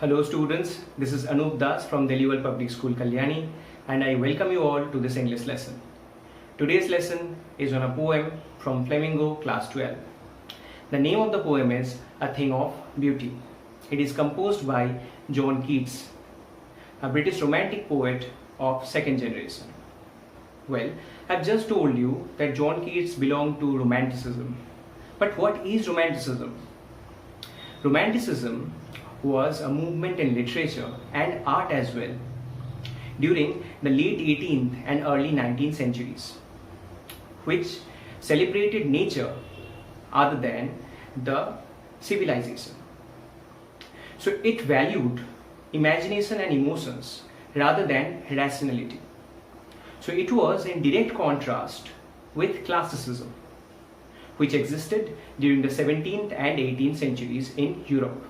Hello students, this is Anup Das from Delhi World Public School Kalyani and I welcome you all to this English lesson. Today's lesson is on a poem from Flamingo class 12. The name of the poem is A Thing of Beauty. It is composed by John Keats, a British romantic poet of second generation. Well, I've just told you that John Keats belonged to Romanticism. But what is Romanticism? Romanticism was a movement in literature and art as well during the late 18th and early 19th centuries, which celebrated nature other than the civilization. So it valued imagination and emotions rather than rationality. So it was in direct contrast with classicism, which existed during the 17th and 18th centuries in Europe.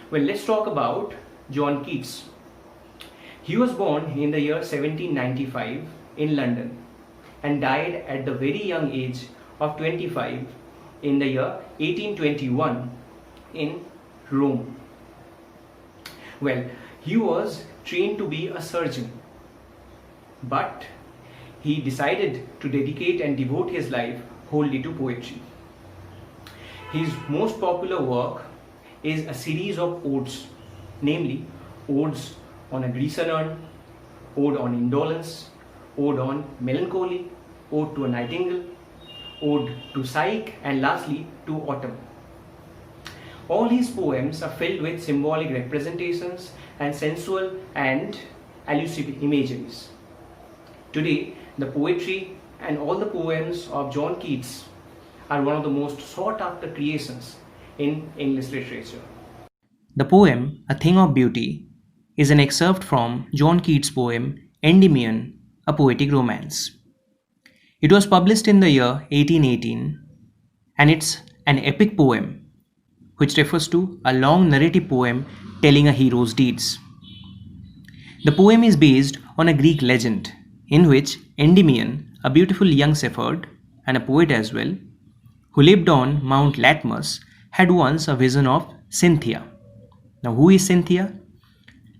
Well, let's talk about John Keats. He was born in the year 1795 in London and died at the very young age of 25 in the year 1821 in Rome. Well, he was trained to be a surgeon, but he decided to dedicate and devote his life wholly to poetry. His most popular work is a series of odes, namely odes on a Grecian urn, ode on indolence, ode on melancholy, ode to a nightingale, ode to Psyche, and lastly to autumn. All his poems are filled with symbolic representations and sensual and elusive imageries. Today, the poetry and all the poems of John Keats are one of the most sought after creations in English literature. The poem A Thing of Beauty is an excerpt from John Keats' poem Endymion, a Poetic Romance. It was published in the year 1818 and it's an epic poem which refers to a long narrative poem telling a hero's deeds. The poem is based on a Greek legend in which Endymion, a beautiful young shepherd and a poet as well, who lived on Mount Latmus, had once a vision of Cynthia. Now, who is Cynthia?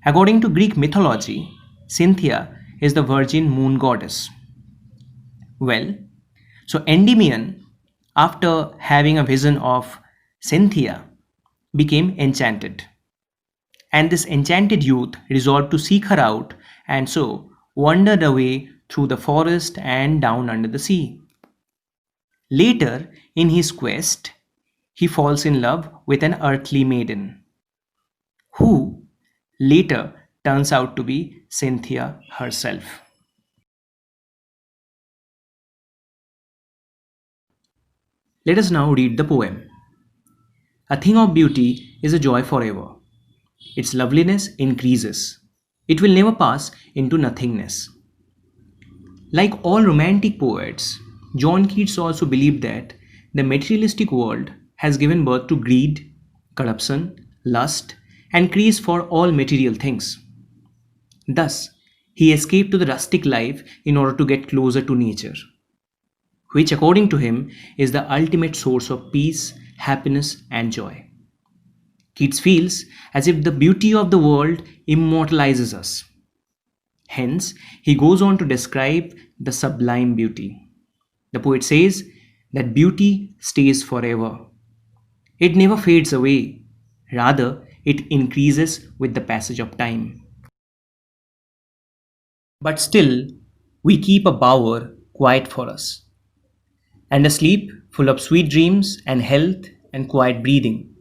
According to Greek mythology, Cynthia is the virgin moon goddess. Well, so Endymion, after having a vision of Cynthia, became enchanted. And this enchanted youth resolved to seek her out and so wandered away through the forest and down under the sea. Later, in his quest, he falls in love with an earthly maiden, who later turns out to be Cynthia herself. Let us now read the poem. A thing of beauty is a joy forever. Its loveliness increases. It will never pass into nothingness. Like all romantic poets, John Keats also believed that the materialistic world has given birth to greed, corruption, lust, and craze for all material things. Thus, he escaped to the rustic life in order to get closer to nature, which according to him is the ultimate source of peace, happiness, and joy. Keats feels as if the beauty of the world immortalizes us. Hence, he goes on to describe the sublime beauty. The poet says that beauty stays forever. It never fades away, rather, it increases with the passage of time. But still, we keep a bower quiet for us, and a sleep full of sweet dreams and health and quiet breathing.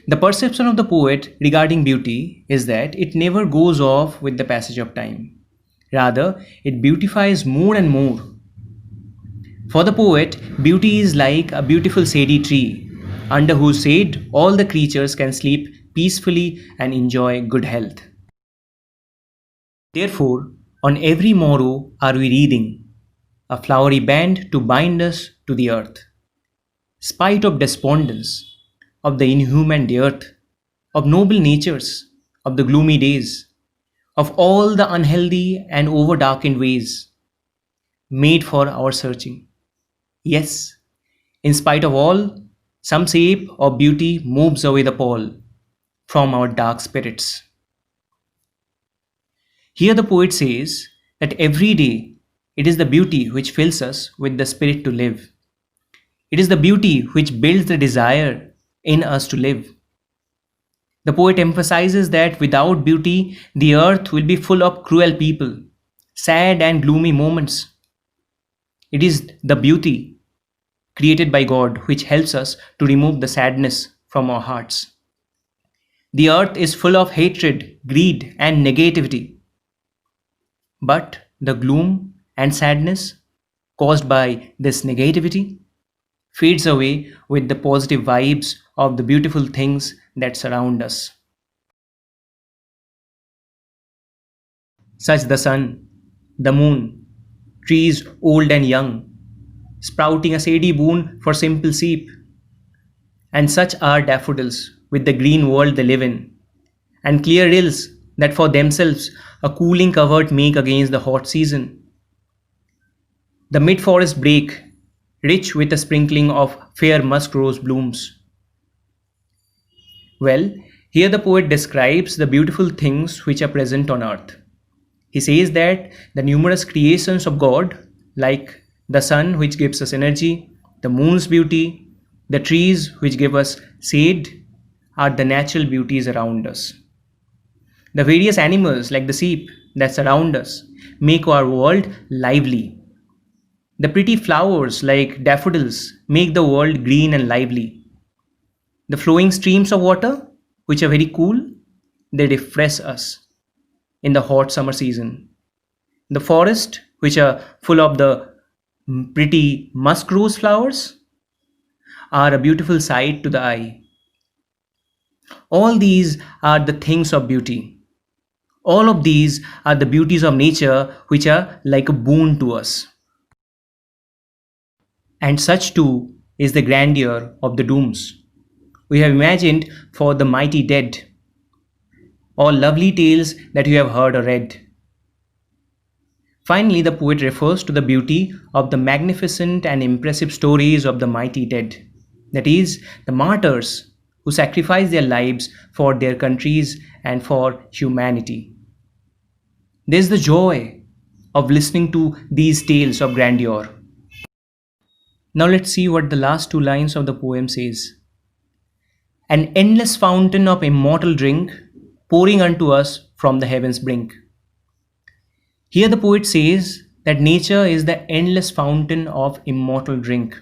The perception of the poet regarding beauty is that it never goes off with the passage of time. Rather, it beautifies more and more. For the poet, beauty is like a beautiful shady tree, under whose shade all the creatures can sleep peacefully and enjoy good health. Therefore, on every morrow are we reading a flowery band to bind us to the earth. Spite of despondence, of the inhuman earth, of noble natures, of the gloomy days, of all the unhealthy and over-darkened ways, made for our searching. Yes, in spite of all, some shape of beauty moves away the pall, from our dark spirits. Here the poet says that every day it is the beauty which fills us with the spirit to live. It is the beauty which builds the desire in us to live. The poet emphasizes that without beauty, the earth will be full of cruel people, sad and gloomy moments. It is the beauty created by God which helps us to remove the sadness from our hearts. The earth is full of hatred, greed, and negativity. But the gloom and sadness caused by this negativity fades away with the positive vibes of the beautiful things that surround us, such the sun, the moon, trees old and young, sprouting a shady boon for simple sheep, and such are daffodils with the green world they live in, and clear rills that for themselves a cooling covert make against the hot season. The mid forest brake, rich with a sprinkling of fair musk rose blooms. Well, here the poet describes the beautiful things which are present on earth. He says that the numerous creations of God, like the sun which gives us energy, the moon's beauty, the trees which give us shade, are the natural beauties around us. The various animals like the sheep that surround us make our world lively. The pretty flowers like daffodils make the world green and lively. The flowing streams of water, which are very cool, they refresh us in the hot summer season. The forest, which are full of the pretty musk rose flowers, are a beautiful sight to the eye. All these are the things of beauty. All of these are the beauties of nature which are like a boon to us. And such too is the grandeur of the dooms we have imagined for the mighty dead, all lovely tales that you have heard or read. Finally, the poet refers to the beauty of the magnificent and impressive stories of the mighty dead, that is, the martyrs who sacrificed their lives for their countries and for humanity. There's the joy of listening to these tales of grandeur. Now let's see what the last two lines of the poem says. An endless fountain of immortal drink pouring unto us from the heaven's brink. Here the poet says that nature is the endless fountain of immortal drink.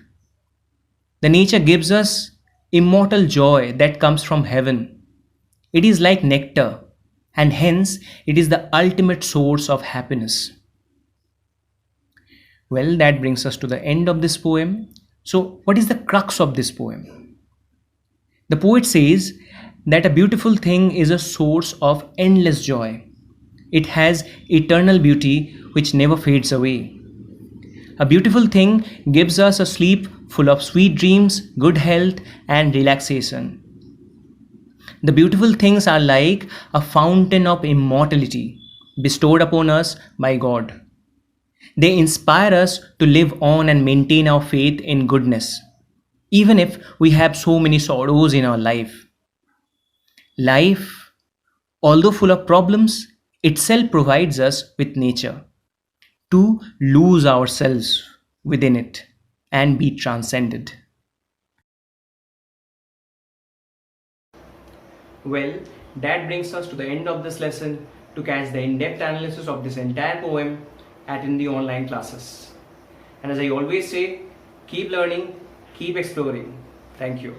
The nature gives us immortal joy that comes from heaven. It is like nectar, and hence it is the ultimate source of happiness. Well, that brings us to the end of this poem. So, what is the crux of this poem? The poet says that a beautiful thing is a source of endless joy. It has eternal beauty which never fades away. A beautiful thing gives us a sleep full of sweet dreams, good health, and relaxation. The beautiful things are like a fountain of immortality bestowed upon us by God. They inspire us to live on and maintain our faith in goodness, even if we have so many sorrows in our life. Life, although full of problems, itself provides us with nature to lose ourselves within it and be transcended. Well, that brings us to the end of this lesson. To catch the in-depth analysis of this entire poem, attend the online classes. And as I always say, keep learning, keep exploring. Thank you.